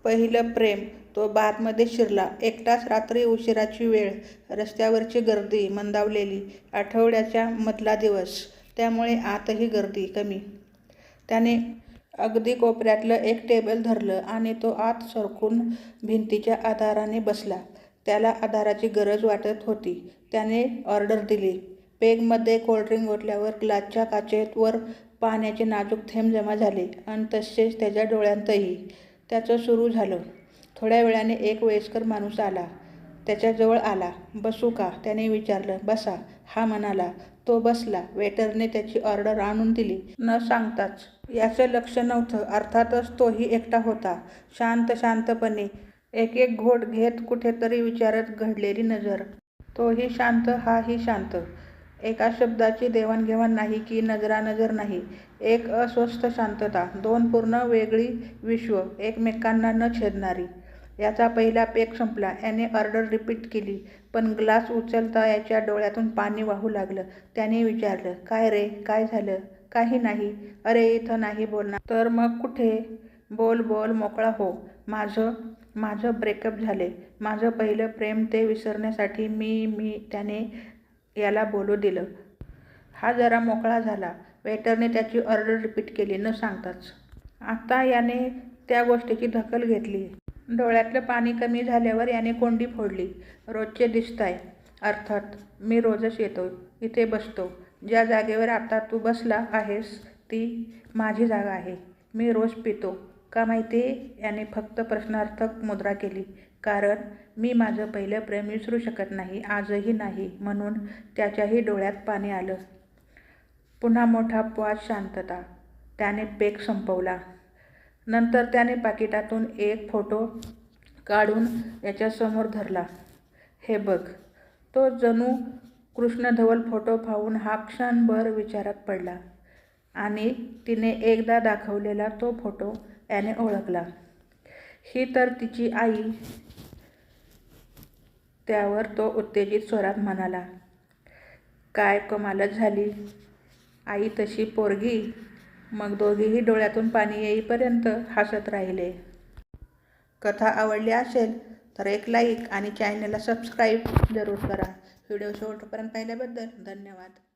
पहिलं प्रेम. तो बारमध्ये शिरला एकटाच. रात्री उशिराची वेळ, रस्त्यावरची गर्दी मंदावलेली. आठवड्याचा मधला दिवस, त्यामुळे आतही गर्दी कमी. त्याने अगदी कोपऱ्यातलं एक टेबल धरलं आणि तो आत सरकून भिंतीच्या आधाराने बसला. त्याला आधाराची गरज वाटत होती. त्याने ऑर्डर दिली. पेगमध्ये कोल्ड्रिंक ओतल्यावर ग्लासच्या काचेवर पाण्याचे नाजूक थेंब जमा झाले आणि तसेच त्याच्या डोळ्यांतही. त्याचं सुरू झालं. थोड्या वेळाने एक वयस्कर माणूस आला. त्याच्याजवळ आला. "बसू का?" त्याने विचारलं. "बसा," हा म्हणाला. तो बसला. वेटरने त्याची ऑर्डर आणून दिली, न सांगताच. याचं लक्ष नव्हतं. अर्थातच तोही एकटा होता. शांतपणे एक एक घोट घेत कुठेतरी विचारत घडलेली नजर. तोही शांत, हाही शांत. एका शब्दाची देवाणघेवाण नाही की नजरानजर नाही. एक अस्वस्थ शांतता. दोन पूर्ण वेगळी विश्व, एकमेकांना न छेदणारी. याचा पहिला पेग संपला. याने ऑर्डर रिपीट केली, पण ग्लास उचलता याच्या डोळ्यातून पाणी वाहू लागलं. त्याने विचारलं, "काय रे, काय झालं?" "काही नाही." "अरे, इथं नाही बोलणार तर मग कुठे?" "बोल बोल, मोकळा हो." माझं ब्रेकअप झाले. माझं पहिलं प्रेम. ते विसरण्यासाठी त्याने याला बोलू दिलं." हा जरा मोकळा झाला. वेटरने त्याची ऑर्डर रिपीट केली, न सांगताच. आता याने त्या गोष्टीची दखल घेतली. डोळ्यातलं पाणी कमी झाल्यावर याने कोंडी फोडली. "रोजचे दिसताय." "अर्थात. मी रोजच येतो. इथे बसतो. ज्या जागेवर आता तू बसला आहेस ती माझी जागा आहे. मी रोज पितो." "का माहितीये?" याने फक्त प्रश्नार्थक मुद्रा केली. "कारण मी माझं पहिलं प्रेम विसरू शकत नाही. आजही नाही." म्हणून त्याच्याही डोळ्यात पाणी आलं. पुन्हा मोठा पॉज. शांतता. त्याने पेग संपवला. नंतर त्याने पाकिटातून एक फोटो काढून याच्यासमोर धरला. "हे बघ." तो जणू कृष्णधवल फोटो पाहून हा क्षणभर विचारात पडला. आणि तिने एकदा दाखवलेला तो फोटो याने ओळखला. ही तर तिची आई. त्यावर तो उत्तेजित स्वरात म्हणाला, "काय कमालच झाली. आई तशी पोरगी." मग दोघेही डोळ्यातून पाणी येईपर्यंत हसत राहिले. कथा आवडली असेल तर एक लाईक आणि चॅनलला सबस्क्राईब जरूर करा. व्हिडिओ शेवटपर्यंत पाहिल्याबद्दल धन्यवाद.